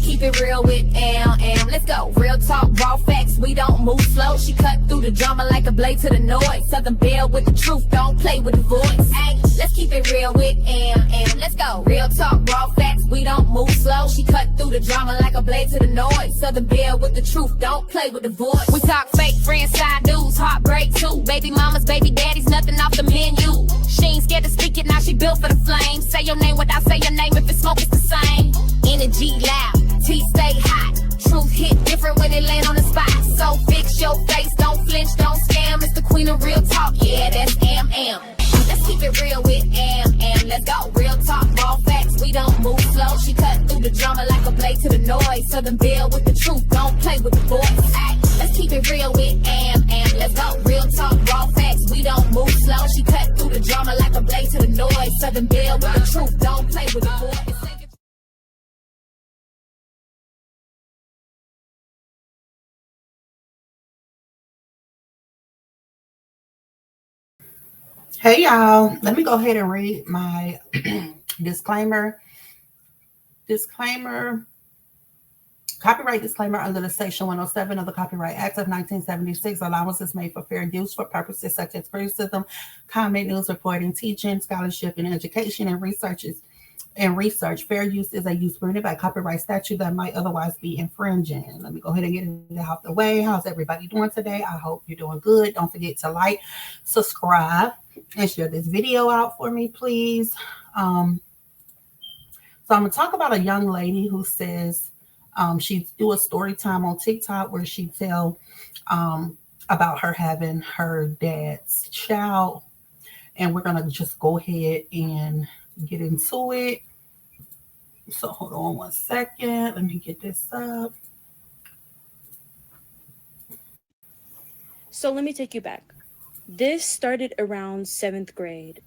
Keep it real with Am. Let's go. Real talk, raw facts. We don't move slow. She cut through the drama like a blade to the noise. Southern Belle with the truth. Don't play with the voice. Ay, let's keep it real with Am. Let's go. Real talk, raw facts. We don't move slow. She cut through the drama like a blade to the noise. Southern Belle with the truth. Don't play with the voice. We talk fake friends, side dudes, heartbreak too. Baby mamas, baby daddies, nothing off the menu. She ain't scared to speak it. Now she built for the flame. Say your name without say your name. If it's smoke, it's the same. Energy loud. Tea stay hot. Truth hit different when it land on the spot. So fix your face, don't flinch, don't scam. It's the queen of real talk, yeah, that's Am. Let's keep it real with Am. Let's go. Real talk, raw facts, we don't move slow. She cut through the drama like a blade to the noise. Southern Belle with the truth, don't play with the voice. Ay, let's keep it real with Am. Let's go. Real talk, raw facts, we don't move slow. She cut through the drama like a blade to the noise. Southern Belle with the truth, don't play with the voice. Hey y'all, let me go ahead and read my disclaimer. Copyright disclaimer under the Section 107 of the Copyright Act of 1976. Allowance is made for fair use for purposes such as criticism, comment, news reporting, teaching, scholarship, and education and research. Fair use is a use permitted by copyright statute that might otherwise be infringing. Let me go ahead and get it out the way. How's everybody doing today? I hope you're doing good. Don't forget to like, subscribe, and share this video out for me, please. So I'm going to talk about a young lady who says she do a story time on TikTok where she tell about her having her dad's child. And we're going to just go ahead and get into it. So hold on one second. Let me get this up. So let me take you back. This started around 7th grade.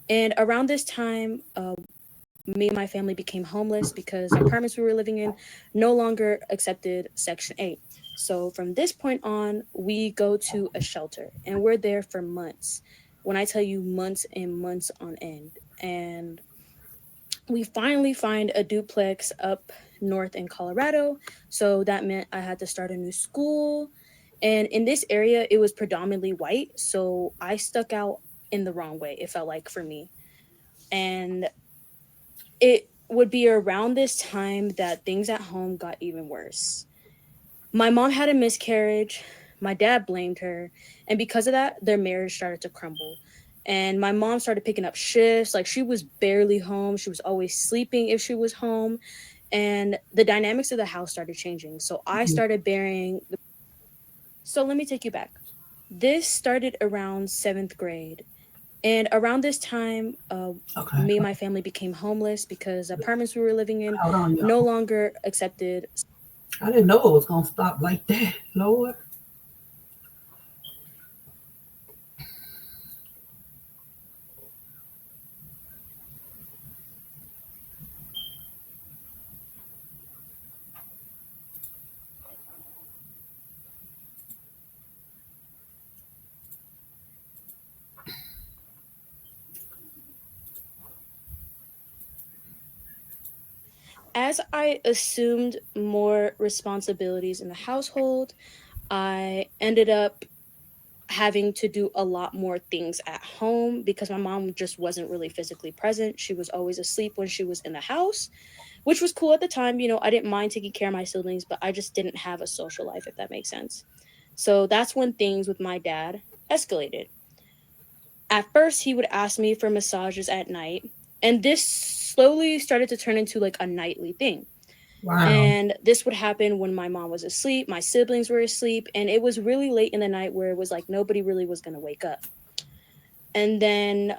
And around this time, me and my family became homeless because the apartments we were living in no longer accepted Section 8. So from this point on, we go to a shelter and we're there for months. When I tell you months and months on end. And we finally find a duplex up north in Colorado. So that meant I had to start a new school. And in this area, it was predominantly white. So I stuck out in the wrong way, it felt like for me. And it would be around this time that things at home got even worse. My mom had a miscarriage. My dad blamed her. And because of that, their marriage started to crumble. And my mom started picking up shifts. Like, she was barely home. She was always sleeping if she was home. And the dynamics of the house started changing. So I started bearing. So let me take you back. This started around 7th grade. And around this time, me and my family became homeless because the apartments we were living in no longer accepted. I didn't know it was going to stop like that, Lord. As I assumed more responsibilities in the household, I ended up having to do a lot more things at home because my mom just wasn't really physically present. She was always asleep when she was in the house, which was cool at the time. You know, I didn't mind taking care of my siblings, but I just didn't have a social life, if that makes sense. So that's when things with my dad escalated. At first, he would ask me for massages at night, and this slowly started to turn into like a nightly thing. Wow. And this would happen when my mom was asleep, my siblings were asleep, and it was really late in the night where it was like nobody really was going to wake up. And then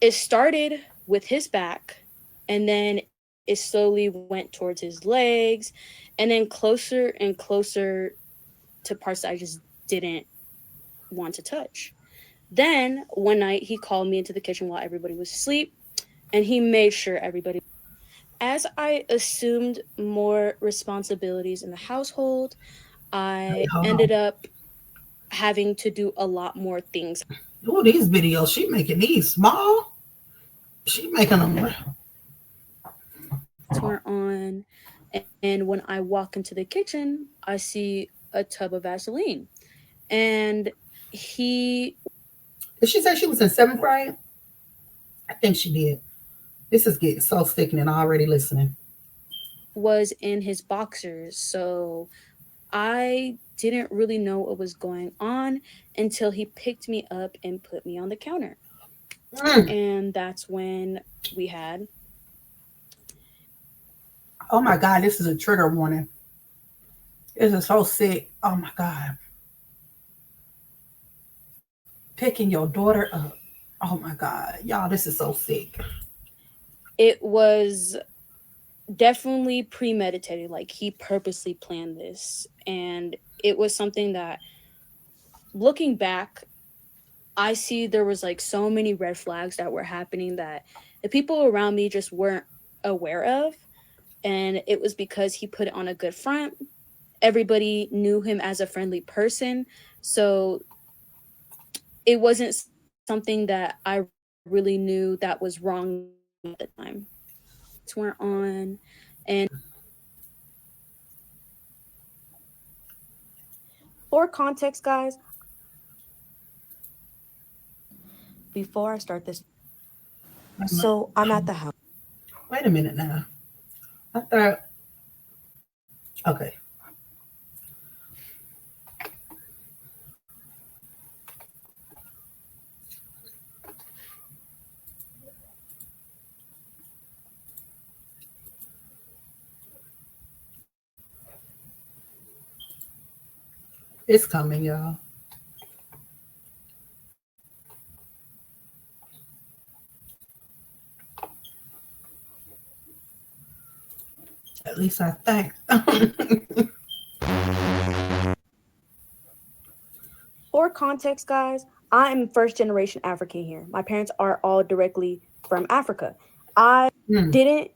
it started with his back, and then it slowly went towards his legs, and then closer and closer to parts that I just didn't want to touch. Then one night he called me into the kitchen while everybody was asleep, and he made sure everybody. As I assumed more responsibilities in the household, I ended up having to do a lot more things. Oh, these videos, she making these small. She making them. Were on And when I walk into the kitchen, I see a tub of Vaseline. And he Did she say she was in seventh grade? I think she did. This is getting so sickening already listening. was in his boxers. So I didn't really know what was going on until he picked me up and put me on the counter. Mm. And that's when we had Oh my God, this is a trigger warning. This is so sick. Oh my God. Picking your daughter up. Oh my God. Y'all, this is so sick. it was definitely premeditated. Like he purposely planned this. And it was something that, looking back, I see there was like so many red flags that were happening that the people around me just weren't aware of. And it was because he put it on a good front. Everybody knew him as a friendly person. So it wasn't something that I really knew that was wrong at the time. Lights weren't on. And for context, guys, before I start this, so I'm at the house. Wait a minute now. I thought, okay. It's coming, y'all. At least I think. For context, guys, I'm first generation African here. My parents are all directly from Africa. I Mm. didn't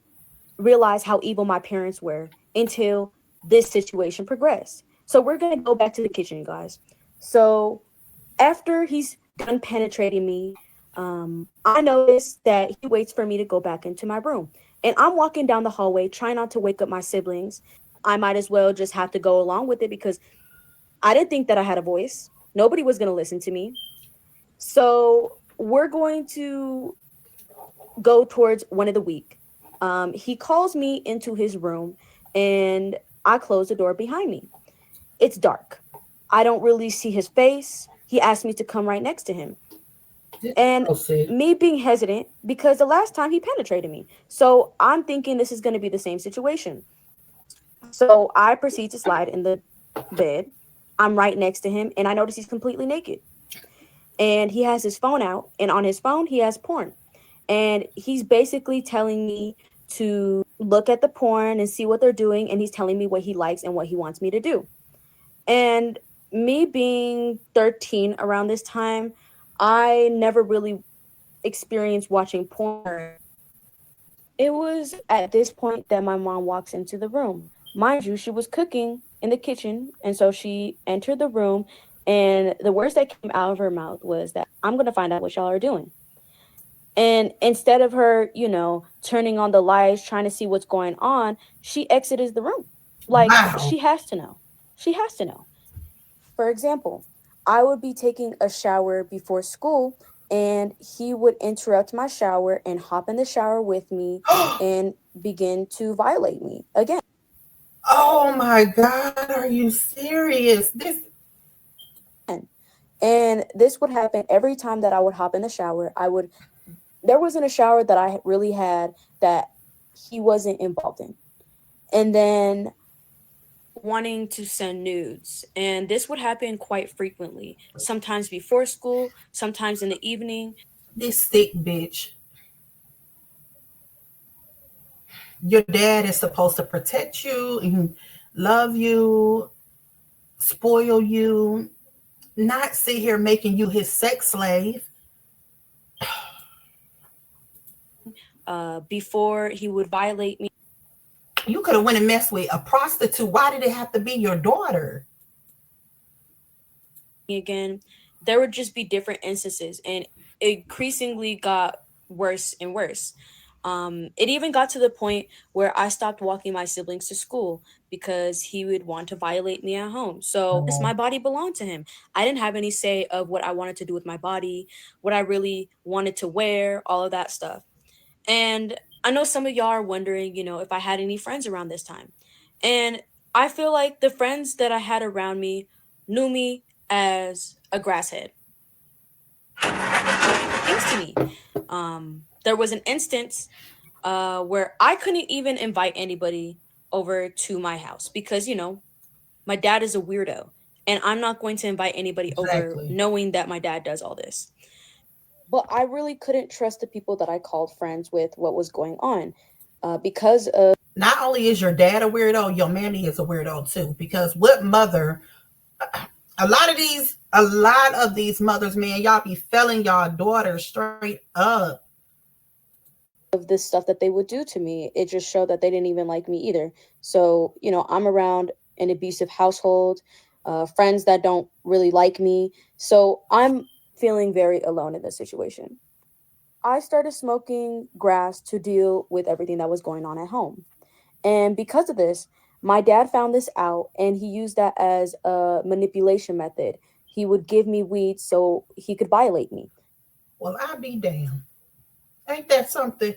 realize how evil my parents were until this situation progressed. So we're going to go back to the kitchen, you guys. So after he's done penetrating me, I noticed that he waits for me to go back into my room. And I'm walking down the hallway, trying not to wake up my siblings. I might as well just have to go along with it because I didn't think that I had a voice. Nobody was going to listen to me. So we're going to go towards one of the week. He calls me into his room and I close the door behind me. It's dark. I don't really see his face. He asked me to come right next to him. This is And so sick. me being hesitant because the last time he penetrated me. So I'm thinking this is going to be the same situation. So I proceed to slide in the bed. I'm right next to him and I notice he's completely naked. And he has his phone out, and on his phone he has porn, and he's basically telling me to look at the porn and see what they're doing, and he's telling me what he likes and what he wants me to do. And me being 13 around this time, I never really experienced watching porn. It was at this point that my mom walks into the room. Mind you, she was cooking in the kitchen, and so she entered the room, and the words that came out of her mouth was that I'm going to find out what y'all are doing. And instead of her, turning on the lights, trying to see what's going on, she exited the room. Like, Wow. she has to know. She has to know. For example, I would be taking a shower before school, and he would interrupt my shower and hop in the shower with me and begin to violate me again. Oh my God. Are you serious? This. And this would happen every time that I would hop in the shower. There wasn't a shower that I really had that he wasn't involved in. And then wanting to send nudes. And this would happen quite frequently, sometimes before school, sometimes in the evening. This sick bitch. Your dad is supposed to protect you and love you, spoil you, not sit here making you his sex slave. Before he would violate me You could have went and messed with a prostitute. Why did it have to be your daughter? again, there would just be different instances, and it increasingly got worse and worse. It even got to the point where I stopped walking my siblings to school because he would want to violate me at home. So this my Oh, body belonged to him. I didn't have any say of what I wanted to do with my body, what I really wanted to wear, all of that stuff. And I know some of y'all are wondering, if I had any friends around this time. And I feel like the friends that I had around me knew me as a grasshead. Things to me. There was an instance where I couldn't even invite anybody over to my house because, my dad is a weirdo. And I'm not going to invite anybody over exactly. knowing that my dad does all this. But I really couldn't trust the people that I called friends with what was going on because of Not only is your dad a weirdo, your mammy is a weirdo too. Because what mother? A lot of these mothers, man, y'all be failing y'all daughters straight up. this stuff that they would do to me. It just showed that they didn't even like me either. So, I'm around an abusive household, friends that don't really like me. So I'm feeling very alone in this situation. I started smoking grass to deal with everything that was going on at home. And because of this, my dad found this out and he used that as a manipulation method. He would give me weed so he could violate me Well, I be damned. Ain't that something?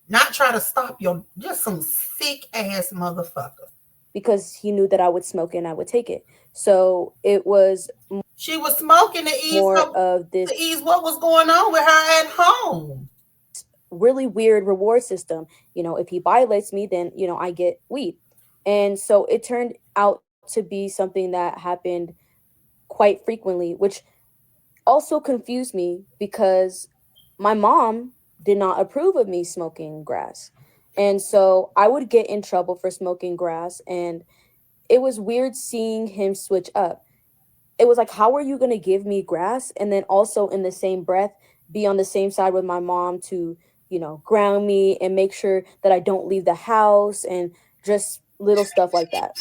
Not try to stop your just some sick ass motherfucker. because he knew that I would smoke and I would take it. So it was She was smoking more of this to ease what was going on with her at home. really weird reward system. If he violates me, then, I get weed. And so it turned out to be something that happened quite frequently, which also confused me because my mom did not approve of me smoking grass. And so I would get in trouble for smoking grass. And it was weird seeing him switch up. It was like, how are you going to give me grass? And then also in the same breath, be on the same side with my mom to, ground me and make sure that I don't leave the house and just little stuff like that.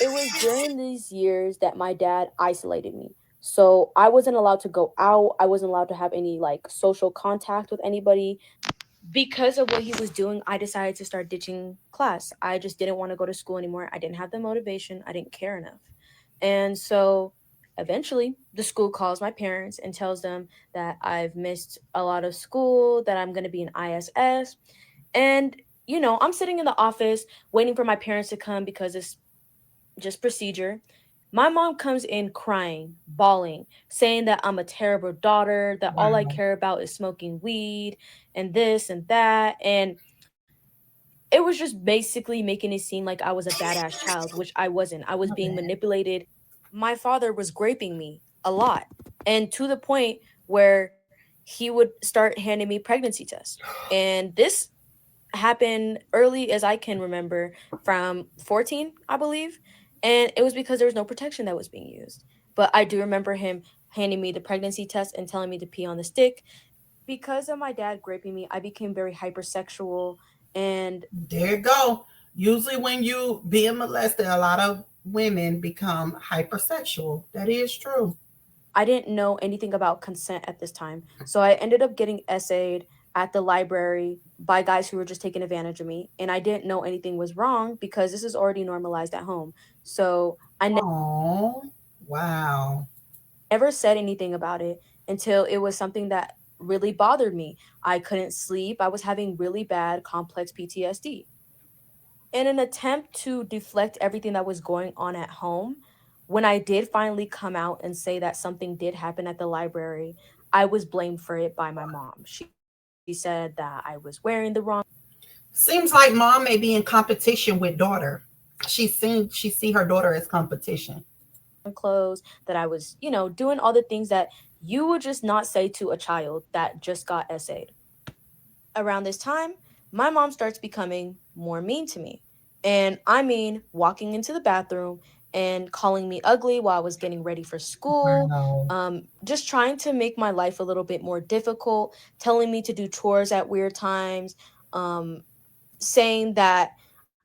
It was during these years that my dad isolated me. So I wasn't allowed to go out. I wasn't allowed to have any like social contact with anybody. Because of what he was doing, I decided to start ditching class. I just didn't want to go to school anymore. I didn't have the motivation. I didn't care enough. And so eventually, the school calls my parents and tells them that I've missed a lot of school, that I'm going to be in ISS. And, I'm sitting in the office waiting for my parents to come because it's just procedure. My mom comes in crying, bawling, saying that I'm a terrible daughter, that all I Wow. care about is smoking weed and this and that. And it was just basically making it seem like I was a badass child, which I wasn't. I was My being bad. manipulated. My father was raping me a lot. And to the point where he would start handing me pregnancy tests. And this happened early as I can remember from 14, I believe. And it was because there was no protection that was being used. But I do remember him handing me the pregnancy test and telling me to pee on the stick. Because of my dad raping me, I became very hypersexual and There you go. Usually when you being molested, a lot of women become hypersexual. That is true. I didn't know anything about consent at this time. So I ended up getting essayed at the library by guys who were just taking advantage of me. And I didn't know anything was wrong because this is already normalized at home. So I Oh, wow. never said anything about it until it was something that really bothered me. I couldn't sleep. I was having really bad complex PTSD. In an attempt to deflect everything that was going on at home, when I did finally come out and say that something did happen at the library, I was blamed for it by my mom. She said that I was wearing the wrong Seems like mom may be in competition with daughter. She see her daughter as competition. clothes, that I was, doing all the things that you would just not say to a child that just got essayed. Around this time, my mom starts becoming more mean to me. And I mean, walking into the bathroom and calling me ugly while I was getting ready for school, Wow. just trying to make my life a little bit more difficult, telling me to do chores at weird times, um, saying that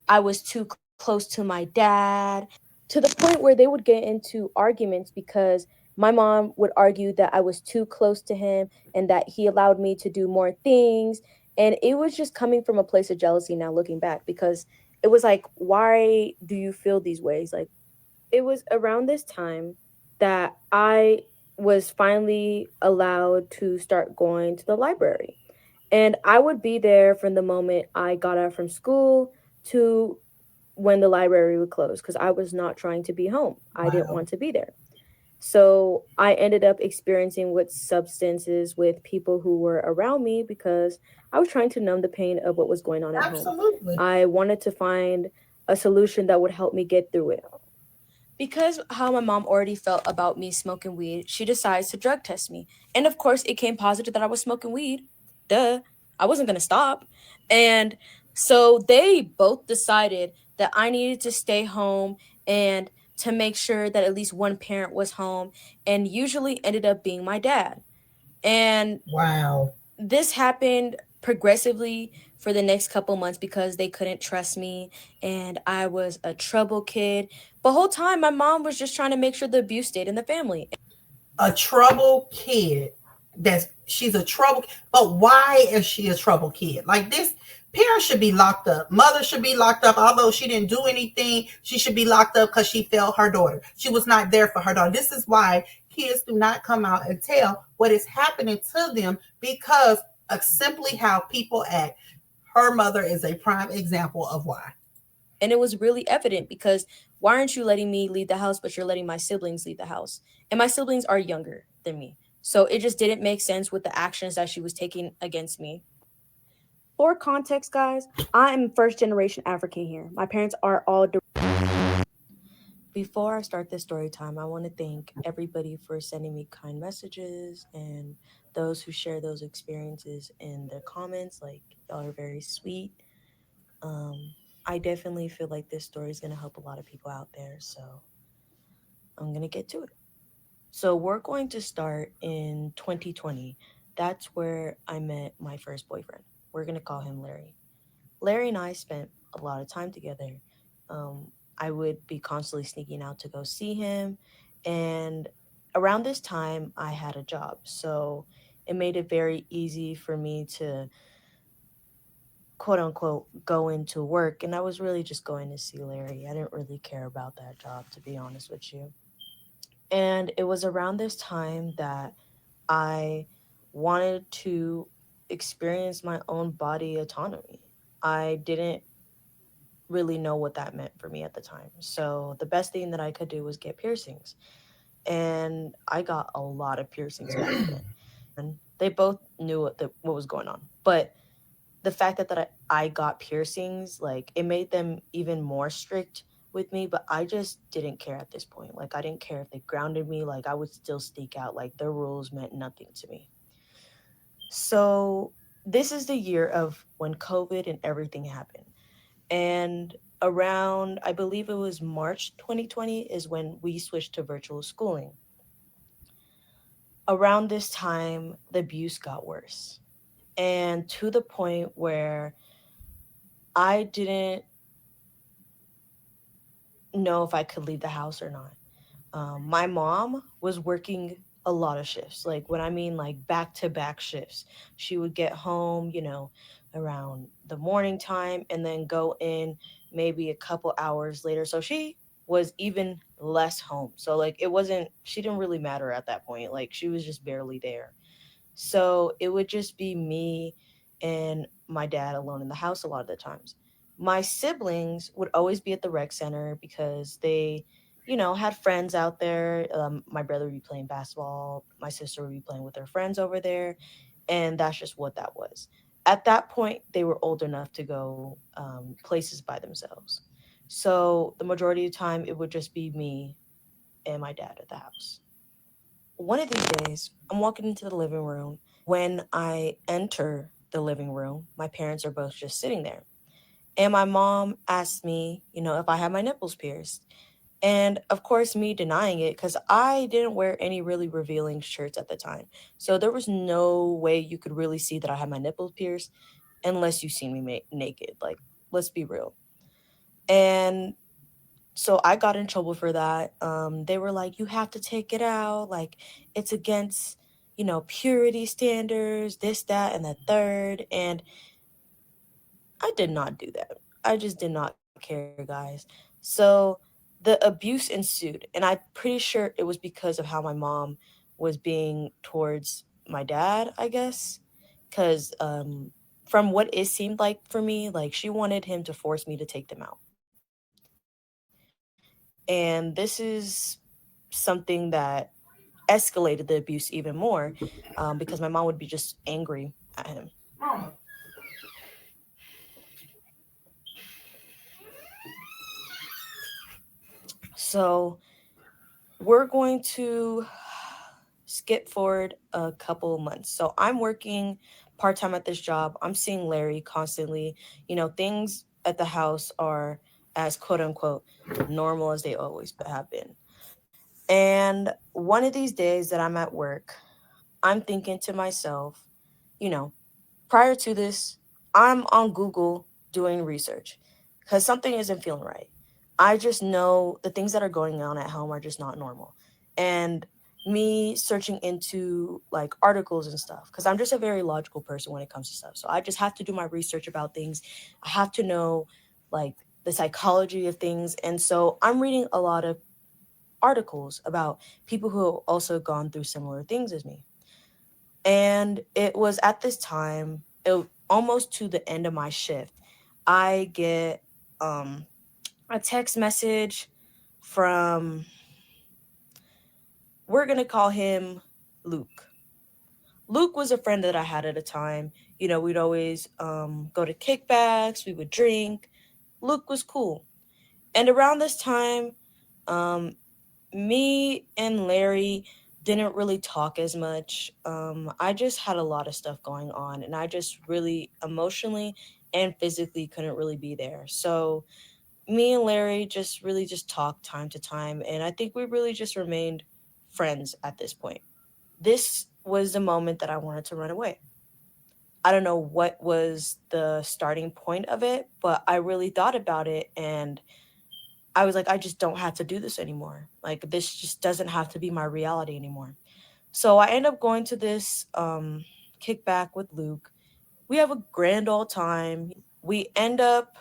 I was too close to my dad, to the point where they would get into arguments because my mom would argue that I was too close to him and that he allowed me to do more things. And it was just coming from a place of jealousy now looking back, because it was like, why do you feel these ways? Like, it was around this time that I was finally allowed to start going to the library. And I would be there from the moment I got out from school to when the library would close, because I was not trying to be home. I didn't Wow. want to be there. So I ended up experiencing with substances with people who were around me, because I was trying to numb the pain of what was going on at home. Absolutely. I wanted to find a solution that would help me get through it. Because how my mom already felt about me smoking weed, she decides to drug test me. And of course, it came positive that I was smoking weed. Duh. I wasn't going to stop. And so they both decided that I needed to stay home and to make sure that at least one parent was home, and usually ended up being my dad. And Wow. this happened progressively for the next couple months because they couldn't trust me, and I was a trouble kid. The whole time my mom was just trying to make sure the abuse stayed in the family. A trouble kid. That's she's a trouble. But why is she a trouble kid? Like this, parents should be locked up. Mother should be locked up. Although she didn't do anything, she should be locked up because she failed her daughter. She was not there for her daughter. This is why kids do not come out and tell what is happening to them because of simply how people act. Her mother is a prime example of why. And it was really evident because why aren't you letting me leave the house, but you're letting my siblings leave the house? And my siblings are younger than me. So it just didn't make sense with the actions that she was taking against me. For context, guys, I'm first generation African here. My parents are all. Before I start this story time, I want to thank everybody for sending me kind messages and those who share those experiences in the comments. Like, y'all are very sweet. I definitely feel like this story is going to help a lot of people out there. So I'm going to get to it. So we're going to start in 2020. That's where I met my first boyfriend. We're going to call him Larry. Larry and I spent a lot of time together. I would be constantly sneaking out to go see him. And around this time, I had a job. So it made it very easy for me to, quote unquote, go into work. And I was really just going to see Larry. I didn't really care about that job, to be honest with you. And it was around this time that I wanted to experience my own body autonomy. I didn't really know what that meant for me at the time. So the best thing that I could do was get piercings. And I got a lot of piercings back then. And they both knew what was going on. But the fact that I got piercings, like, it made them even more strict with me. But I just didn't care at this point. Like, I didn't care if they grounded me. Like, I would still sneak out. Like, their rules meant nothing to me. So this is the year of when COVID and everything happened. And around, I believe it was March 2020, is when we switched to virtual schooling. Around this time, the abuse got worse. And to the point where I didn't know if I could leave the house or not. My mom was working a lot of shifts. Like, when I mean like back to back shifts, she would get home, around the morning time and then go in maybe a couple hours later. So she was even less home. So, like, she didn't really matter at that point. Like, she was just barely there. So it would just be me and my dad alone in the house a lot of the times. My siblings would always be at the rec center because they, had friends out there. My brother would be playing basketball. My sister would be playing with her friends over there. And that's just what that was. At that point, they were old enough to go places by themselves. So the majority of the time, it would just be me and my dad at the house. One of these days, I'm walking into the living room. When I enter the living room, my parents are both just sitting there. And my mom asked me, if I had my nipples pierced. And of course, me denying it because I didn't wear any really revealing shirts at the time. So there was no way you could really see that I had my nipples pierced unless you see me naked. Like, let's be real. And so I got in trouble for that. They were like, you have to take it out. Like, it's against, purity standards, this, that, and the third. And I did not do that. I just did not care, guys. So the abuse ensued. And I'm pretty sure it was because of how my mom was being towards my dad, I guess. Because from what it seemed like for me, like she wanted him to force me to take them out. And this is something that escalated the abuse even more because my mom would be just angry at him. Mama. So we're going to skip forward a couple months. So I'm working part time at this job. I'm seeing Larry constantly. Things at the house are as quote unquote normal as they always have been. And one of these days that I'm at work, I'm thinking to myself, you know, prior to this, I'm on Google doing research because something isn't feeling right. I just know the things that are going on at home are just not normal. And me searching into like articles and stuff, because I'm just a very logical person when it comes to stuff. So I just have to do my research about things. I have to know like the psychology of things. And so I'm reading a lot of articles about people who have also gone through similar things as me. And it was at this time, almost to the end of my shift, I get um, a text message from, we're going to call him Luke. Luke was a friend that I had at a time. We'd always go to kickbacks, we would drink. Luke was cool. And around this time, um, me and Larry didn't really talk as much. I just had a lot of stuff going on, and I just really emotionally and physically couldn't really be there. So me and Larry just really just talked time to time, and I think we really just remained friends at this point. This was the moment that I wanted to run away. I don't know what was the starting point of it, but I really thought about it, and I was like, I just don't have to do this anymore. Like, this just doesn't have to be my reality anymore. So I end up going to this kickback with Luke. We have a grand old time. We end up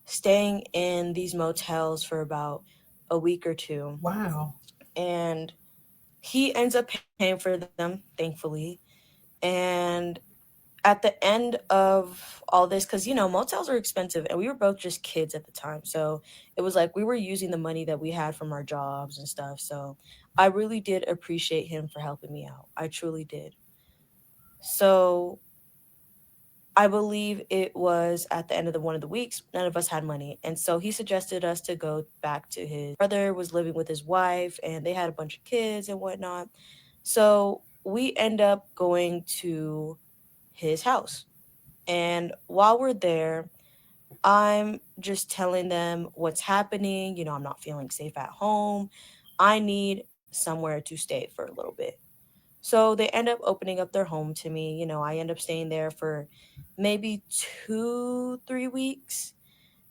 staying in these motels for about a week or two. Wow. And he ends up paying for them, thankfully. And at the end of all this, because motels are expensive and we were both just kids at the time, so it was like we were using the money that we had from our jobs and stuff. So I really did appreciate him for helping me out. I truly did. So I believe it was at the end of the one of the weeks, none of us had money, and so he suggested us to go back to his brother was living with his wife, and they had a bunch of kids and whatnot. So we end up going to his house. And while we're there, I'm just telling them what's happening. I'm not feeling safe at home. I need somewhere to stay for a little bit. So they end up opening up their home to me. I end up staying there for maybe 2, 3 weeks.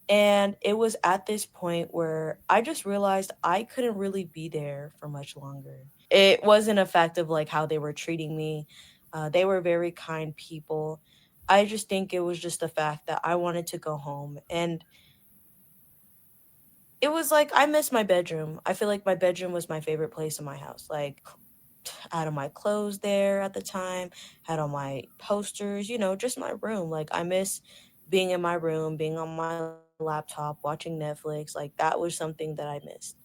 And it was at this point where I just realized I couldn't really be there for much longer. It wasn't a fact of like how they were treating me. They were very kind people. I just think it was just the fact that I wanted to go home. And it was like I miss my bedroom. I feel like my bedroom was my favorite place in my house. Like I had all my clothes there at the time, had all my posters, just my room. Like I miss being in my room, being on my laptop, watching Netflix. Like that was something that I missed.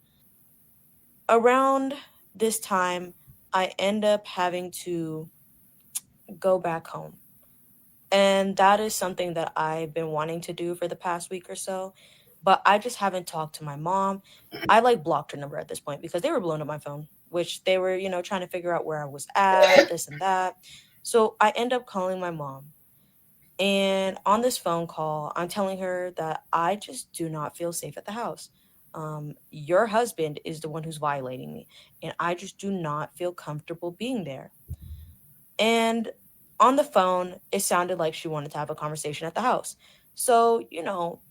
Around this time, I end up having to go back home. And that is something that I've been wanting to do for the past week or so. But I just haven't talked to my mom. I like blocked her number at this point because they were blowing up my phone, which they were, trying to figure out where I was at, this and that. So I end up calling my mom. And on this phone call, I'm telling her that I just do not feel safe at the house. Your husband is the one who's violating me, and I just do not feel comfortable being there. And on the phone, it sounded like she wanted to have a conversation at the house. So,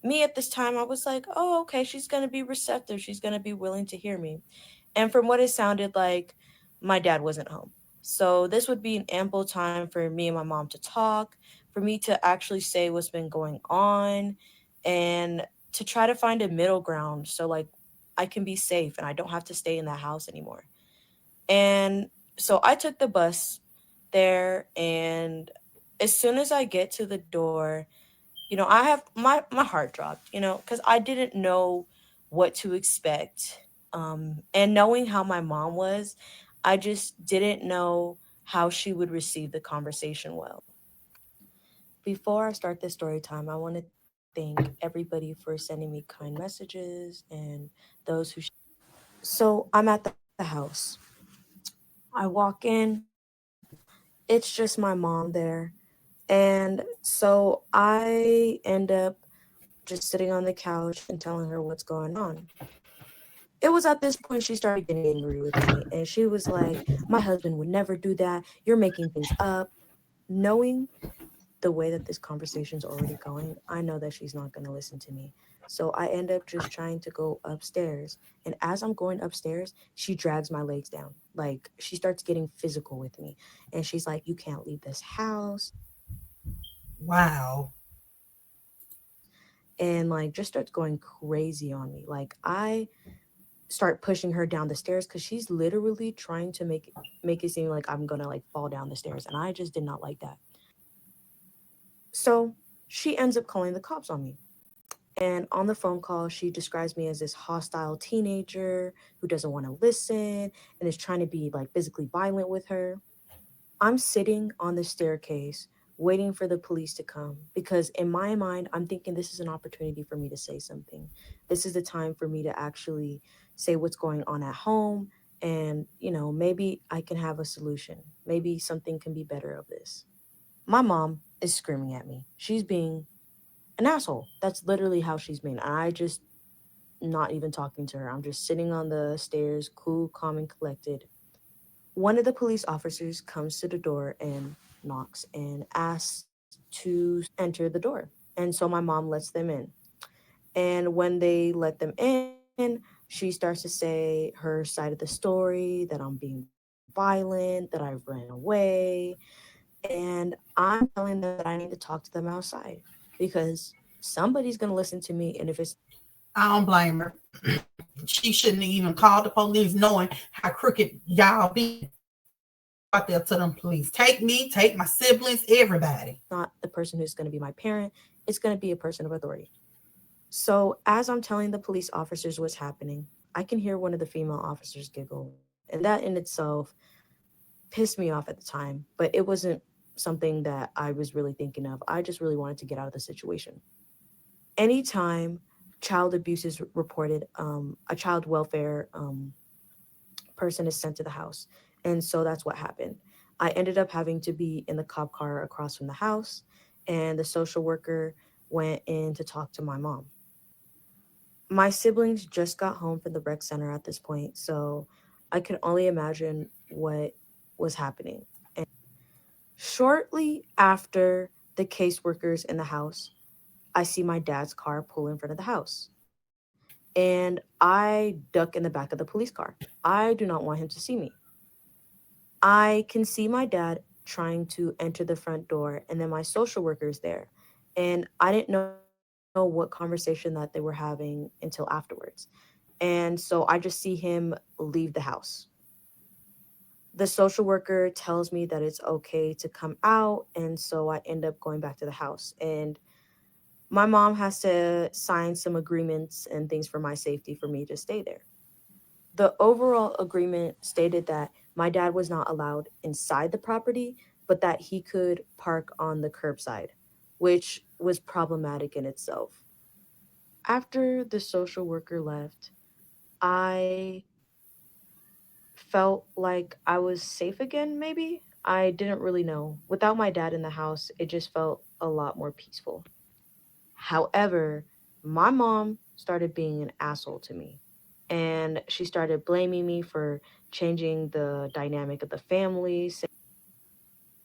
me at this time, I was like, oh, okay, she's going to be receptive. She's going to be willing to hear me. And from what it sounded like, my dad wasn't home. So this would be an ample time for me and my mom to talk, for me to actually say what's been going on, and to try to find a middle ground so like I can be safe and I don't have to stay in that house anymore. And so I took the bus there, and as soon as I get to the door, I have my heart dropped, cuz I didn't know what to expect. And knowing how my mom was, I just didn't know how she would receive the conversation well. Before I start this story time, I want to thank everybody for sending me kind messages and those who. So I'm at the house. I walk in, it's just my mom there. And so I end up just sitting on the couch and telling her what's going on. It was at this point she started getting angry with me, and she was like, "My husband would never do that. You're making things up." Knowing the way that this conversation's already going, I know that she's not going to listen to me. So I end up just trying to go upstairs. And as I'm going upstairs, she drags my legs down. Like, she starts getting physical with me. And she's like, "You can't leave this house." Wow. And like, just starts going crazy on me. Like, I start pushing her down the stairs because she's literally trying to make it seem like I'm gonna like fall down the stairs, and I just did not like that. So she ends up calling the cops on me. And on the phone call, she describes me as this hostile teenager who doesn't want to listen and is trying to be like physically violent with her. I'm sitting on the staircase waiting for the police to come because in my mind, I'm thinking this is an opportunity for me to say something. This is the time for me to actually say what's going on at home, and, maybe I can have a solution. Maybe something can be better of this. My mom is screaming at me. She's being an asshole. That's literally how she's been. I just not even talking to her. I'm just sitting on the stairs, cool, calm, and collected. One of the police officers comes to the door and knocks and asks to enter the door. And so my mom lets them in. And when they let them in, she starts to say her side of the story, that I'm being violent, that I ran away. And I'm telling them that I need to talk to them outside because somebody's going to listen to me. And if it's I don't blame her. She shouldn't have even called the police knowing how crooked y'all be out there to them police. Take me, take my siblings, everybody. not the person who's going to be my parent, it's going to be a person of authority. So as I'm telling the police officers what's happening, I can hear one of the female officers giggle. And that in itself pissed me off at the time, but it wasn't something that I was really thinking of. I just really wanted to get out of the situation. Anytime child abuse is reported, a child welfare person is sent to the house. And so that's what happened. I ended up having to be in the cop car across from the house, and the social worker went in to talk to my mom. My siblings just got home from the rec center at this point, so I can only imagine what was happening. And shortly after the caseworkers in the house, I see my dad's car pull in front of the house. And I duck in the back of the police car. I do not want him to see me. I can see my dad trying to enter the front door, and then my social worker is there. And I didn't know what conversation that they were having until afterwards. And so I just see him leave the house. The social worker tells me that it's okay to come out. And so I end up going back to the house. And my mom has to sign some agreements and things for my safety for me to stay there. The overall agreement stated that my dad was not allowed inside the property, but that he could park on the curbside, which was problematic in itself. After the social worker left, I felt like I was safe again, maybe. I didn't really know. Without my dad in the house, it just felt a lot more peaceful. However, my mom started being an asshole to me. And she started blaming me for changing the dynamic of the family.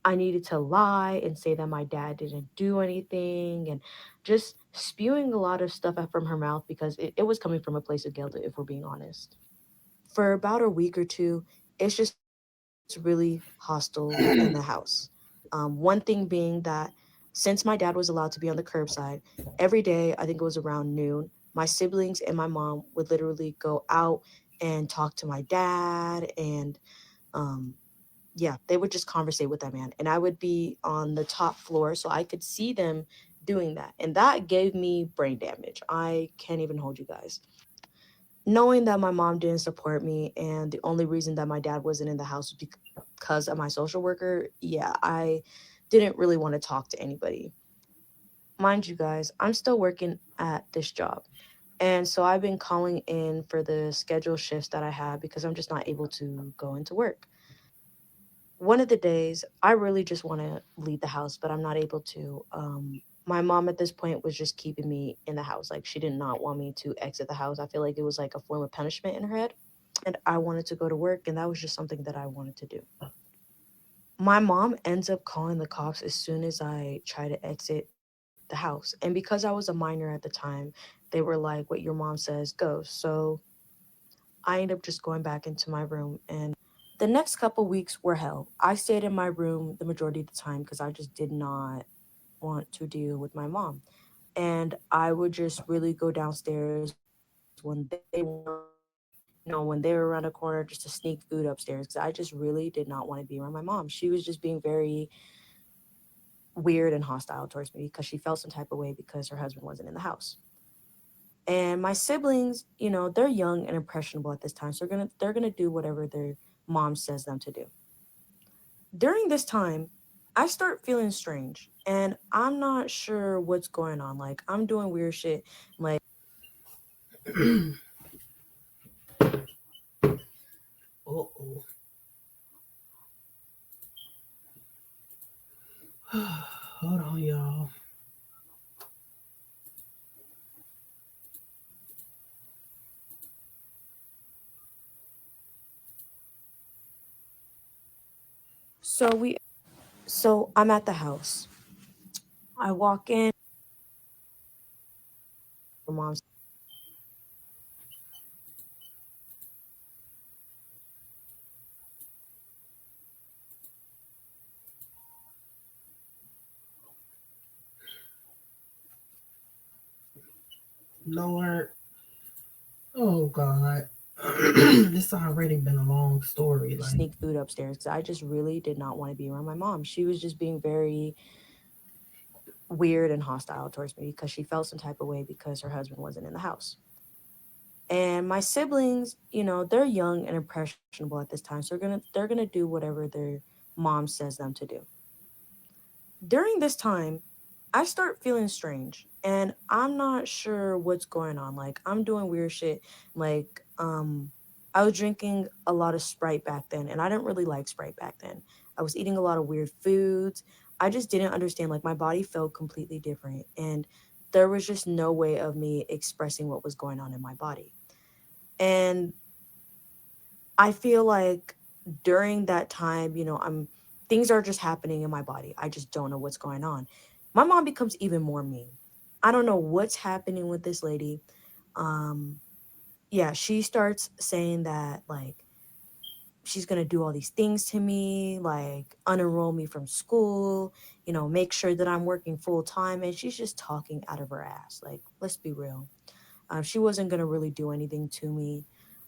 I needed to lie and say that my dad didn't do anything, and just spewing a lot of stuff out from her mouth because it was coming from a place of guilt, if we're being honest. For about a week or two, it's just been really hostile in the house. One thing being that since my dad was allowed to be on the curbside, every day, I think it was around noon, my siblings and my mom would literally go out and talk to my dad. And um, yeah, they would just conversate with that man. And I would be on the top floor so I could see them doing that. And that gave me brain damage. I can't even hold you guys. Knowing that my mom didn't support me and the only reason that my dad wasn't in the house was because of my social worker, yeah, I didn't really want to talk to anybody. Mind you guys, I'm still working at this job. And so I've been calling in for the schedule shifts that I have because I'm just not able to go into work. One of the days, I really just want to leave the house, but I'm not able to. My mom at this point was just keeping me in the house. Like, she did not want me to exit the house. I feel like it was like a form of punishment in her head. And I wanted to go to work, and that was just something that I wanted to do. My mom ends up calling the cops as soon as I try to exit the house. And because I was a minor at the time, they were like, "What your mom says goes." So I ended up just going back into my room. And the next couple weeks were hell. I stayed in my room the majority of the time because I just did not want to deal with my mom. And I would just really go downstairs when they weren't around, when they were around a corner, just to sneak food upstairs because I just really did not want to be around my mom. She was just being very weird and hostile towards me because she felt some type of way because her husband wasn't in the house. And my siblings, they're young and impressionable at this time, so they're gonna do whatever their mom says them to do. During this time, I start feeling strange, and I'm not sure what's going on. Like, I'm doing weird shit. Like, Uh-oh. Hold on, y'all. so we, so I'm at the house. I walk in. My mom's Lord. Oh, God. This already been a long story. Like, sneak food upstairs because I just really did not want to be around my mom. She was just being very weird and hostile towards me because she felt some type of way because her husband wasn't in the house. And my siblings, they're young and impressionable at this time, so they're gonna do whatever their mom says them to do. During this time, I start feeling strange, and I'm not sure what's going on. Like, I'm doing weird shit. Like, I was drinking a lot of Sprite back then, and I didn't really like Sprite back then. I was eating a lot of weird foods. I just didn't understand. Like, my body felt completely different, and there was just no way of me expressing what was going on in my body. And I feel like during that time, I'm things are just happening in my body. I just don't know what's going on. My mom becomes even more mean. I don't know what's happening with this lady. Um yeah, she starts saying that, like, she's going to do all these things to me, like unenroll me from school, make sure that I'm working full time, and she's just talking out of her ass. Like, let's be real. She wasn't going to really do anything to me.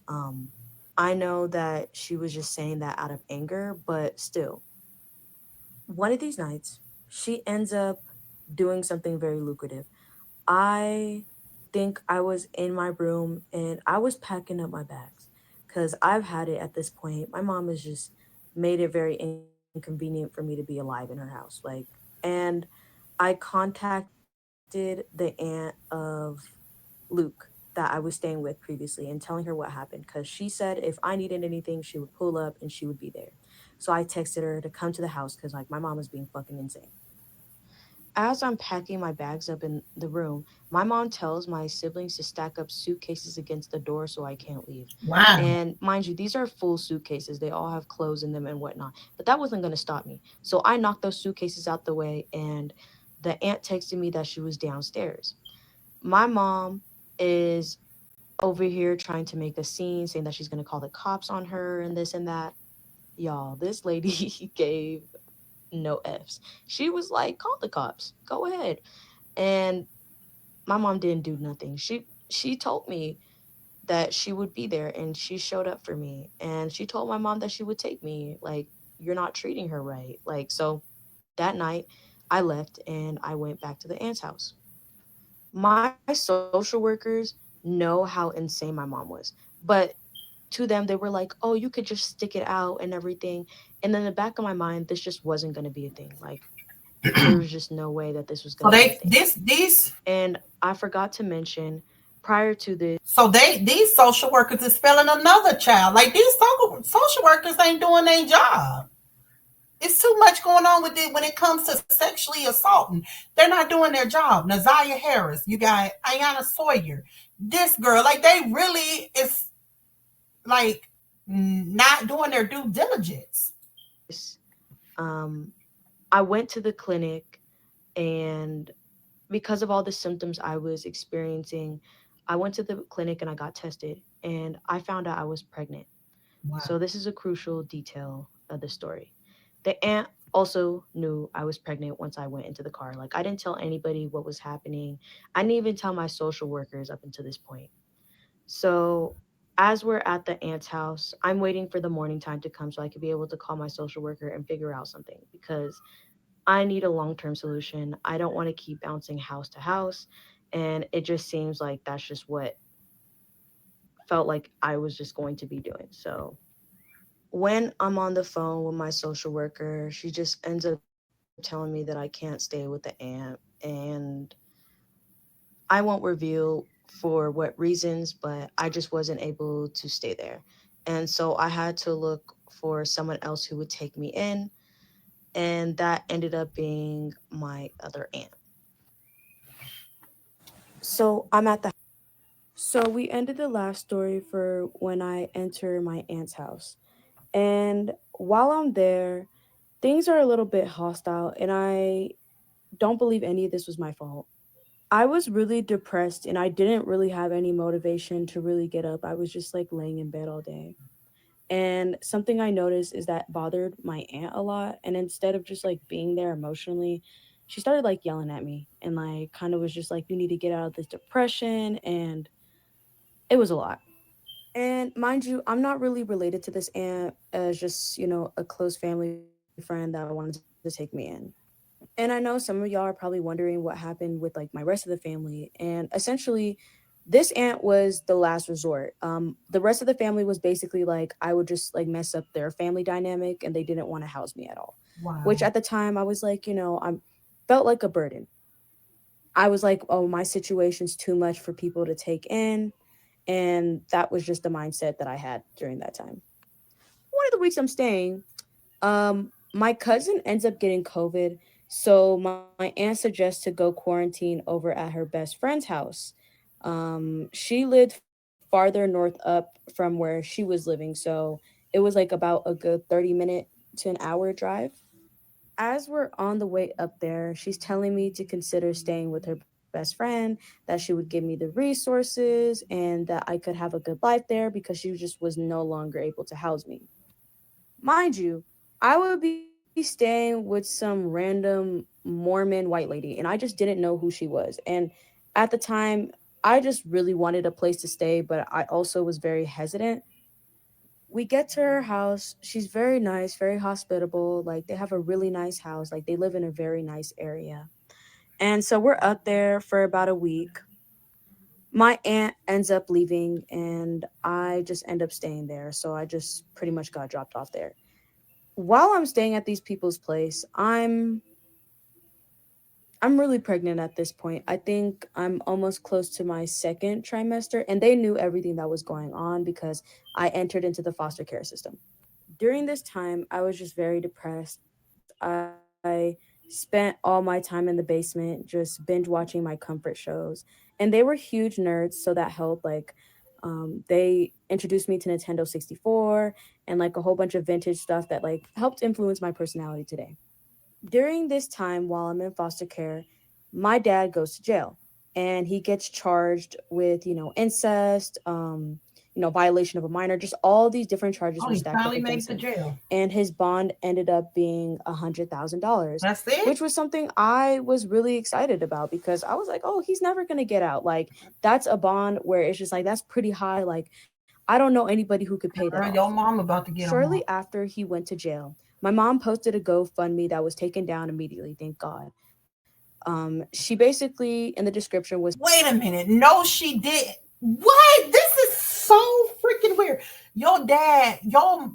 Um, I know that she was just saying that out of anger, but still, one of these nights, she ends up doing something very lucrative. I think I was in my room and I was packing up my bags because I've had it at this point. My mom has just made it very inconvenient for me to be alive in her house. And I contacted the aunt of Luke that I was staying with previously and telling her what happened because she said if I needed anything, she would pull up and she would be there. So I texted her to come to the house because, like, my mom was being fucking insane. As I'm packing my bags up in the room, my mom tells my siblings to stack up suitcases against the door so I can't leave. wow. And mind you, these are full suitcases. They all have clothes in them and whatnot. But that wasn't going to stop me. So I knocked those suitcases out the way, and the aunt texted me that she was downstairs. My mom is over here trying to make a scene, saying that she's going to call the cops on her and this and that. Y'all, this lady gave no F's. She was like, call the cops. Go ahead. And my mom didn't do nothing. She told me that she would be there and she showed up for me. And she told my mom that she would take me. Like, you're not treating her right. Like, so that night I left and I went back to the aunt's house. My social workers know how insane my mom was. But to them they were like, "Oh, you could just stick it out and everything." And in the back of my mind, this just wasn't going to be a thing. Like, there was just no way that this was So going to be a they thing. this these And I forgot to mention, prior to this, so they these social workers is spelling another child. Like these social workers ain't doing their job. It's too much going on with it when it comes to sexually assaulting. They're not doing their job. Naziah Harris, you got Ayanna Sawyer. This girl, like they really is like not doing their due diligence. um, I went to the clinic, and because of all the symptoms I was experiencing, I went to the clinic and I got tested, and I found out I was pregnant. Wow. So this is a crucial detail of the story. The aunt also knew I was pregnant once I went into the car. Like, I didn't tell anybody what was happening. I didn't even tell my social workers up until this point. So as we're at the aunt's house, I'm waiting for the morning time to come so I could be able to call my social worker and figure out something, because I need a long-term solution. I don't want to keep bouncing house to house, and it just seems like that's just what felt like I was just going to be doing. So when I'm on the phone with my social worker, she just ends up telling me that I can't stay with the aunt, and I won't reveal for what reasons, but I just wasn't able to stay there. And so I had to look for someone else who would take me in, and that ended up being my other aunt. So I'm at the So we ended the last story for when I enter my aunt's house. And while I'm there, things are a little bit hostile, and I don't believe any of this was my fault. I was really depressed and I didn't really have any motivation to really get up. I was just like laying in bed all day. And something I noticed is that bothered my aunt a lot. And instead of just like being there emotionally, she started like yelling at me and like kind of was just like, you need to get out of this depression. And it was a lot. And mind you, I'm not really related to this aunt as just, a close family friend that wanted to take me in. And I know some of y'all are probably wondering what happened with like my rest of the family. And essentially, this aunt was the last resort. The rest of the family was basically like I would just like mess up their family dynamic, and they didn't want to house me at all. Which Wow. at the time I was like, I'm felt like a burden. I was like, oh, my situation's too much for people to take in, and that was just the mindset that I had during that time. One of the weeks I'm staying, my cousin ends up getting COVID, so my aunt suggests to go quarantine over at her best friend's house. She lived farther north up from where she was living, so it was like about a good 30-minute to an hour drive. As we're on the way up there, she's telling me to consider staying with her best friend, that she would give me the resources and that I could have a good life there because she just was no longer able to house me. Mind you, I would be staying with some random Mormon white lady, and I just didn't know who she was. And at the time, I just really wanted a place to stay, but I also was very hesitant. We get to her house. She's very nice, very hospitable. Like, they have a really nice house. Like, they live in a very nice area. And so we're up there for about a week. My aunt ends up leaving, and I just end up staying there. So I just pretty much got dropped off there. While I'm staying at these people's place, I'm really pregnant at this point. I think I'm almost close to my second trimester, and they knew everything that was going on because I entered into the foster care system. During this time, I was just very depressed. I spent all my time in the basement just binge watching my comfort shows, and they were huge nerds, so that helped. Like, they introduced me to Nintendo 64 and like a whole bunch of vintage stuff that like helped influence my personality today. During this time while I'm in foster care, my dad goes to jail and he gets charged with, incest. violation of a minor, just all these different charges Oh, were he stacked up finally made it against to him. jail. And his bond ended up being $100,000, That's it? which was something I was really excited about because I was like, oh, he's never going to get out. Like, that's a bond where it's just like, that's pretty high. Like, I don't know anybody who could pay that Girl, your off. mom about to get him off. Shortly after he went to jail, my mom posted a GoFundMe that was taken down immediately, thank God. She basically, in the description, was Wait a minute. No, she did. What? This is so freaking weird. Your dad, your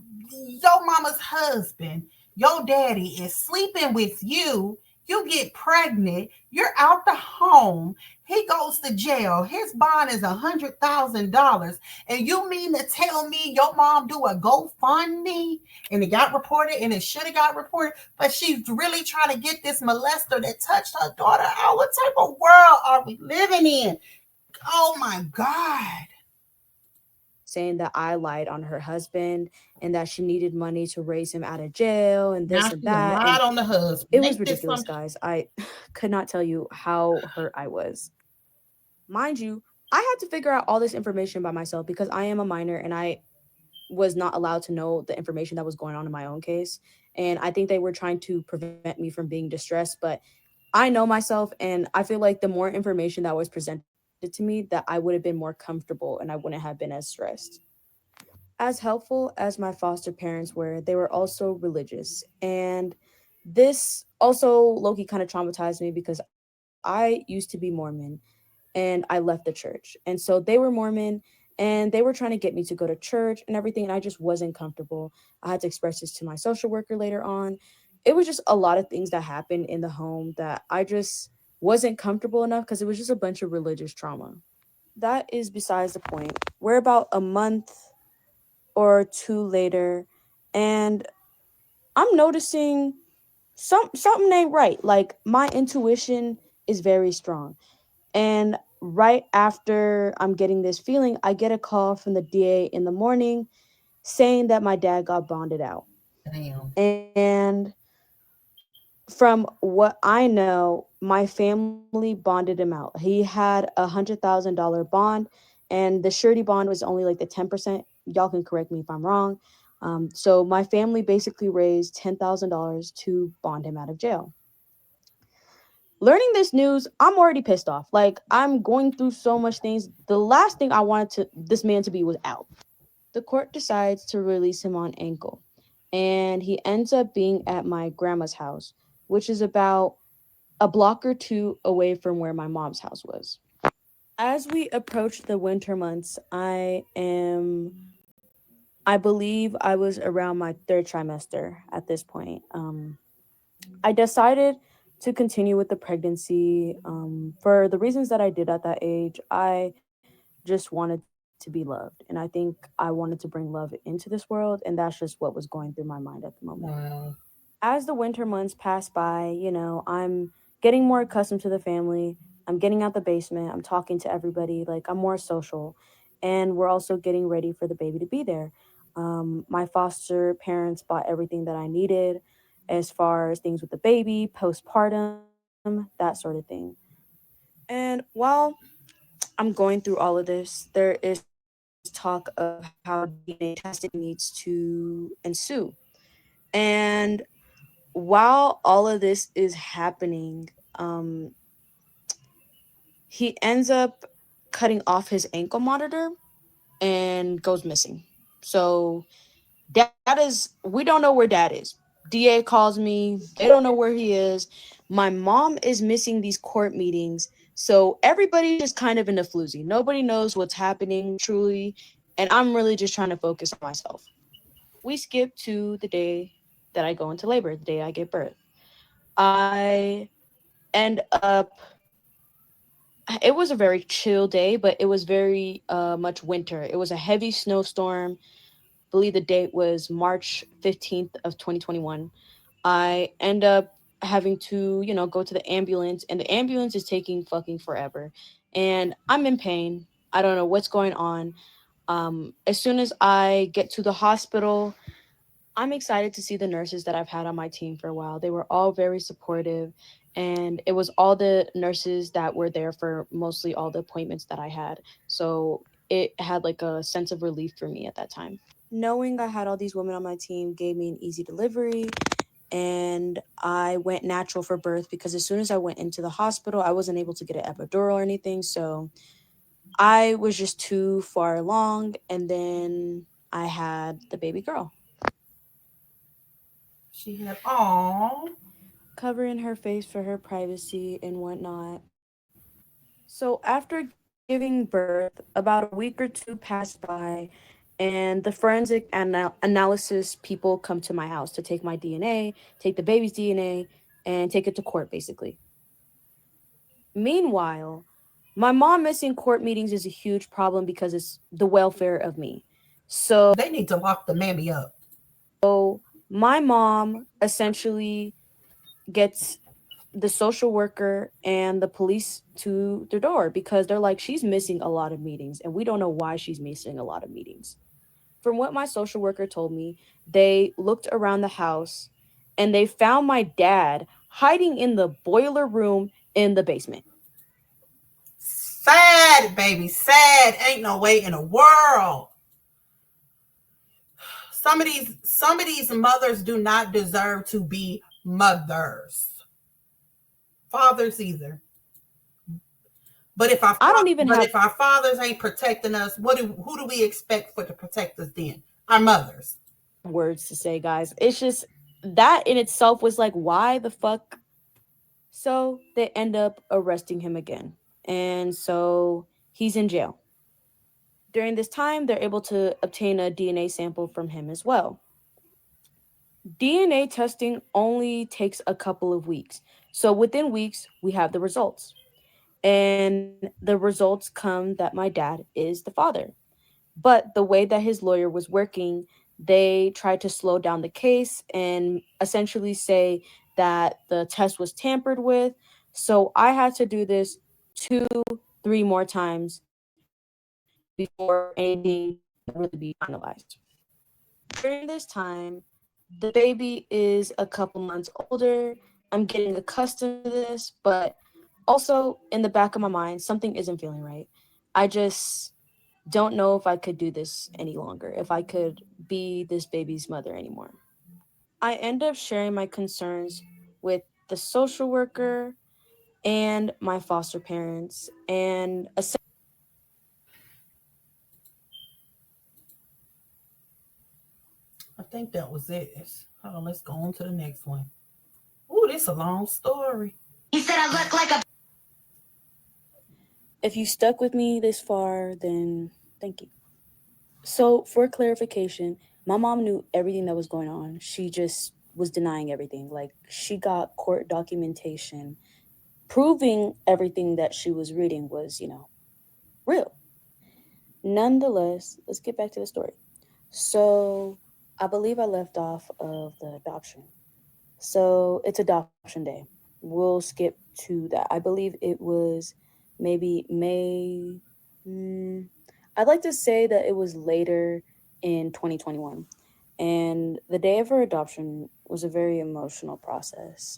mama's husband, your daddy is sleeping with you. You get pregnant. You're out the home. He goes to jail. His bond is $100,000. And you mean to tell me your mom do a GoFundMe and it got reported and it should have got reported, but she's really trying to get this molester that touched her daughter out? What type of world are we living in? Oh my God. saying that I lied on her husband and that she needed money to raise him out of jail and Now this and she done that. lied And on the husband. it was Make this ridiculous, some. guys. I could not tell you how hurt I was. Mind you, I had to figure out all this information by myself because I am a minor and I was not allowed to know the information that was going on in my own case. And I think they were trying to prevent me from being distressed. But I know myself, and I feel like the more information that was presented to me, that I would have been more comfortable and I wouldn't have been as stressed. As helpful as my foster parents were, they were also religious. And this also Loki kind of traumatized me because I used to be Mormon and I left the church. And so they were Mormon and they were trying to get me to go to church and everything. And I just wasn't comfortable. I had to express this to my social worker later on. It was just a lot of things that happened in the home that I just wasn't comfortable enough because it was just a bunch of religious trauma. That is besides the point. We're about a month or two later, and I'm noticing something ain't right. Like my intuition is very strong. And right after I'm getting this feeling, I get a call from the DA in the morning saying that my dad got bonded out. Damn. And from what I know, my family bonded him out. He had $100,000 bond, and the surety bond was only like the 10%. Y'all can correct me if I'm wrong. So my family basically raised $10,000 to bond him out of jail. Learning this news, I'm already pissed off. Like I'm going through so much things. The last thing I wanted to this man to be was out. The court decides to release him on ankle, and he ends up being at my grandma's house, which is about a block or two away from where my mom's house was. As we approach the winter months, I believe I was around my third trimester at this point. I decided to continue with the pregnancy for the reasons that I did at that age. I just wanted to be loved. And I think I wanted to bring love into this world. And that's just what was going through my mind at the moment. Wow. As the winter months pass by, I'm getting more accustomed to the family. I'm getting out the basement. I'm talking to everybody. Like, I'm more social. And we're also getting ready for the baby to be there. My foster parents bought everything that I needed as far as things with the baby, postpartum, that sort of thing. And while I'm going through all of this, there is talk of how DNA testing needs to ensue. And while all of this is happening, he ends up cutting off his ankle monitor and goes missing. So dad is, we don't know where dad is. DA calls me, they don't know where he is. My mom is missing these court meetings. So everybody's just kind of in a floozy. Nobody knows what's happening truly. And I'm really just trying to focus on myself. We skip to the day that I go into labor, the day I give birth. I end up, it was a very chill day, but it was very much winter. It was a heavy snowstorm. I believe the date was March 15th of 2021. I end up having to, go to the ambulance, and the ambulance is taking fucking forever. And I'm in pain. I don't know what's going on. As soon as I get to the hospital, I'm excited to see the nurses that I've had on my team for a while. They were all very supportive, and it was all the nurses that were there for mostly all the appointments that I had. So it had like a sense of relief for me at that time. Knowing I had all these women on my team gave me an easy delivery, and I went natural for birth because as soon as I went into the hospital, I wasn't able to get an epidural or anything. So I was just too far along, and then I had the baby girl. She had, oh, Covering her face for her privacy and whatnot. So after giving birth, about a week or two passed by, and the forensic analysis people come to my house to take my DNA, take the baby's DNA, and take it to court, basically. Meanwhile, my mom missing court meetings is a huge problem because it's the welfare of me. So they need to lock the mammy up. my mom essentially gets the social worker and the police to the door because they're like, she's missing a lot of meetings and we don't know why she's missing a lot of meetings. From what my social worker told me, they looked around the house and they found my dad hiding in the boiler room in the basement. Sad, baby, sad. Ain't no way in the world. Some of these mothers do not deserve to be mothers. Fathers either. I don't even But have if our fathers ain't protecting us, who do we expect for to protect us then? Our mothers. words to say, guys. It's just that in itself was like, why the fuck? So they end up arresting him again. And so he's in jail. During this time, they're able to obtain a DNA sample from him as well. DNA testing only takes a couple of weeks. So within weeks, we have the results. And the results come that my dad is the father. But the way that his lawyer was working, they tried to slow down the case and essentially say that the test was tampered with. So I had to do this two, three more times before anything could really be finalized. During this time, the baby is a couple months older. I'm getting accustomed to this, but also in the back of my mind, something isn't feeling right. I just don't know if I could do this any longer, if I could be this baby's mother anymore. I end up sharing my concerns with the social worker and my foster parents, and I think that was it. Hold on, let's go on to the next one. Ooh, this is a long story. He said I look like a if you stuck with me this far, then thank you. So, for clarification, my mom knew everything that was going on. She just was denying everything. Like, she got court documentation proving everything that she was reading was, real. Nonetheless, let's get back to the story. So, I believe I left off of the adoption. So, it's adoption day. We'll skip to that. I believe it was maybe May. I'd like to say that it was later in 2021. And the day of her adoption was a very emotional process.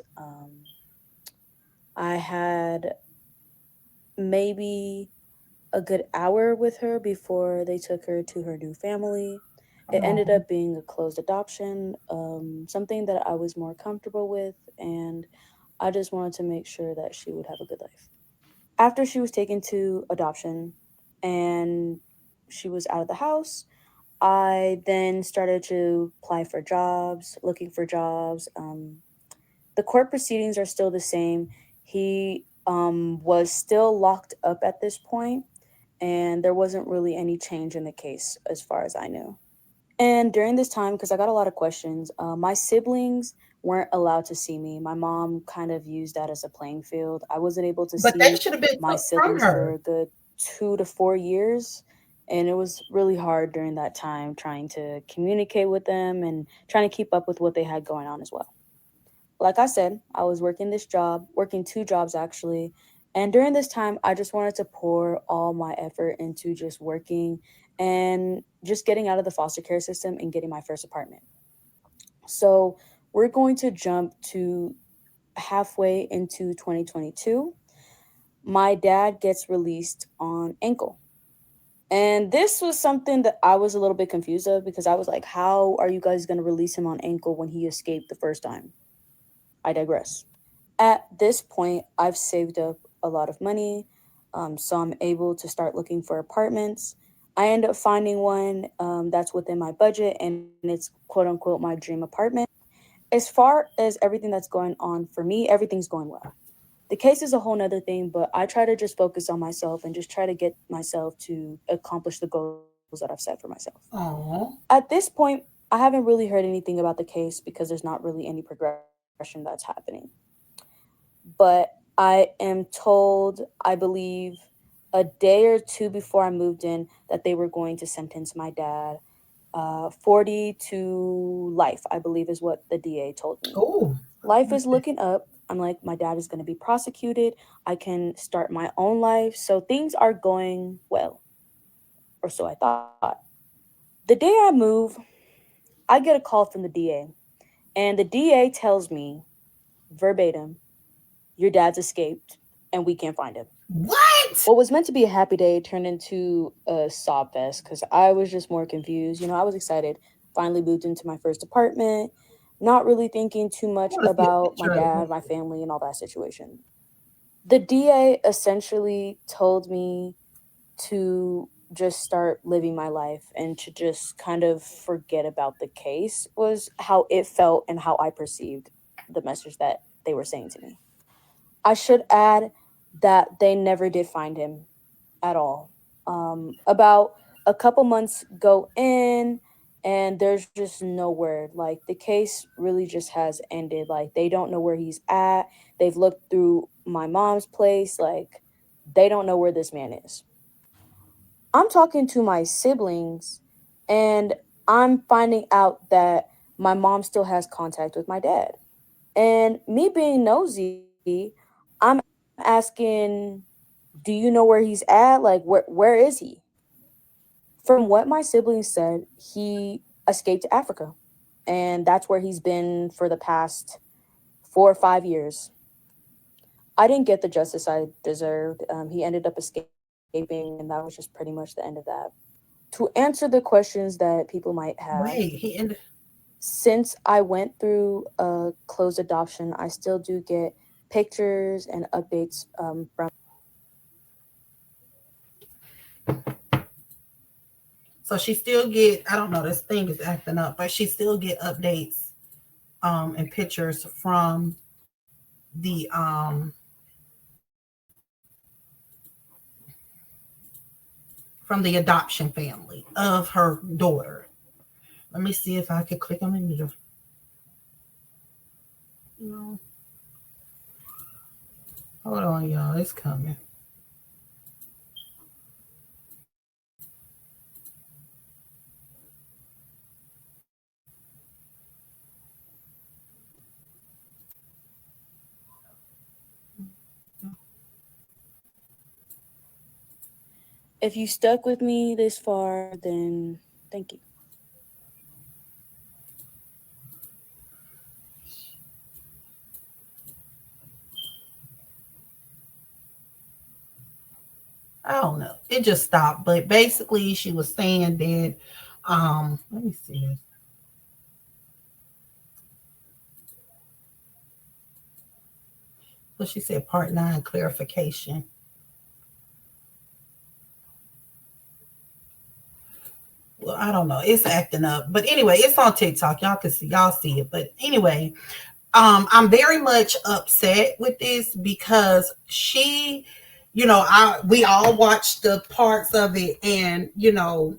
I had maybe a good hour with her before they took her to her new family. It ended Oh, up being a closed adoption, something that I was more comfortable with, and I just wanted to make sure that she would have a good life. After she was taken to adoption and she was out of the house, I then started to apply for jobs, looking for jobs. The court proceedings are still the same. He was still locked up at this point, and there wasn't really any change in the case as far as I knew. And during this time, because I got a lot of questions, my siblings weren't allowed to see me. My mom kind of used that as a playing field. I wasn't able to but they see should have been my took from siblings for her. a good 2 to 4 years. And it was really hard during that time trying to communicate with them and trying to keep up with what they had going on as well. Like I said, I was working this job, working two jobs actually. And during this time, I just wanted to pour all my effort into just working and just getting out of the foster care system and getting my first apartment. So we're going to jump to halfway into 2022. My dad gets released on ankle. And this was something that I was a little bit confused of because I was like, how are you guys going to release him on ankle when he escaped the first time? I digress. At this point, I've saved up a lot of money, so I'm able to start looking for apartments. I end up finding one that's within my budget, and it's quote unquote my dream apartment. As far as everything that's going on for me, everything's going well. The case is a whole nother thing, but I try to just focus on myself and just try to get myself to accomplish the goals that I've set for myself. Oh, At this point, I haven't really heard anything about the case because there's not really any progression that's happening. But I am told, I believe, a day or two before I moved in that they were going to sentence my dad 40 to life, I believe is what the DA told me. oh, Life is looking up. I'm like, my dad is going to be prosecuted. I can start my own life. So things are going well, or so I thought. The day I move, I get a call from the DA, and the DA tells me verbatim, your dad's escaped and we can't find him. what? What was meant to be a happy day turned into a sob fest because I was just more confused. I was excited. Finally moved into my first apartment, not really thinking too I much want to see a about my picture of dad, it. my family, and all that situation. The DA essentially told me to just start living my life and to just kind of forget about the case, was how it felt and how I perceived the message that they were saying to me. I should add that they never did find him at all. About a couple months go in, and there's just no word. Like, the case really just has ended. Like, they don't know where he's at. They've looked through my mom's place. Like, they don't know where this man is. I'm talking to my siblings, and I'm finding out that my mom still has contact with my dad. And me being nosy, I'm asking, do you know where he's at? Like, where is he? From what my siblings said, he escaped to Africa. And that's where he's been for the past 4 or 5 years. I didn't get the justice I deserved. He ended up escaping, and that was just pretty much the end of that. To answer the questions that people might have, Wait, he ended. since I went through a closed adoption, I still do get pictures and updates from. So she still get. I don't know. This thing is acting up, but she still get updates and pictures the from the adoption family of her daughter. Let me see if I can click on the. No, hold on, y'all. It's coming. If you stuck with me this far, then thank you. I don't know. It just stopped. But basically, she was saying that. Let me see this. What she said, part nine clarification. Well, I don't know. It's acting up. But anyway, it's on TikTok. Y'all see it. But anyway, I'm very much upset with this because we all watched the parts of it, and no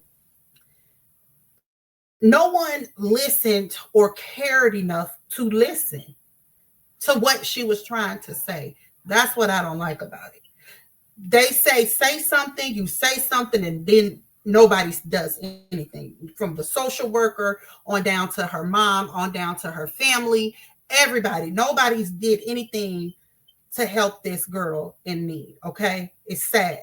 one listened or cared enough to listen to what she was trying to say. That's what I don't like about it. They say something, you say something, and then nobody does anything, from the social worker on down to her mom, on down to her family, everybody. Nobody's did anything to help this girl in need. Okay, it's sad.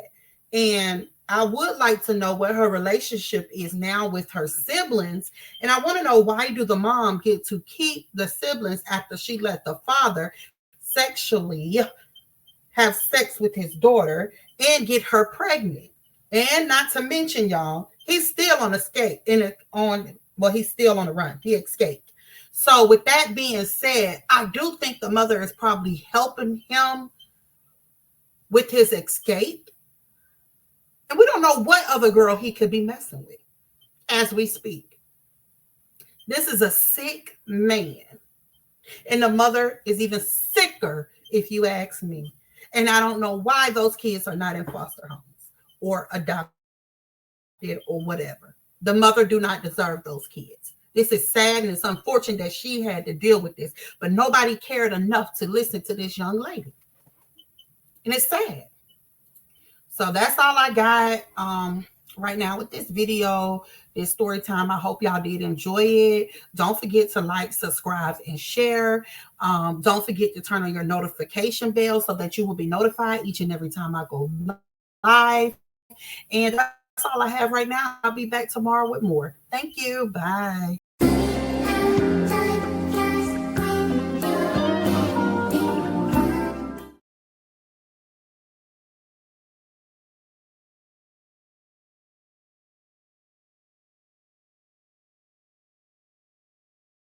And I would like to know what her relationship is now with her siblings. And I want to know, why do the mom get to keep the siblings after she let the father sexually have sex with his daughter and get her pregnant? And not to mention, y'all, he's still on escape he's still on the run. He escaped. So with that being said, I do think the mother is probably helping him with his escape. And we don't know what other girl he could be messing with as we speak. This is a sick man. And the mother is even sicker, if you ask me. And I don't know why those kids are not in foster homes or adopted or whatever. The mother do not deserve those kids. This is sad, and it's unfortunate that she had to deal with this, but nobody cared enough to listen to this young lady. And it's sad. So that's all I got right now with this video, this story time. I hope y'all did enjoy it. Don't forget to like, subscribe, and share. Don't forget to turn on your notification bell so that you will be notified each and every time I go live. And that's all I have right now. I'll be back tomorrow with more. Thank you. Bye.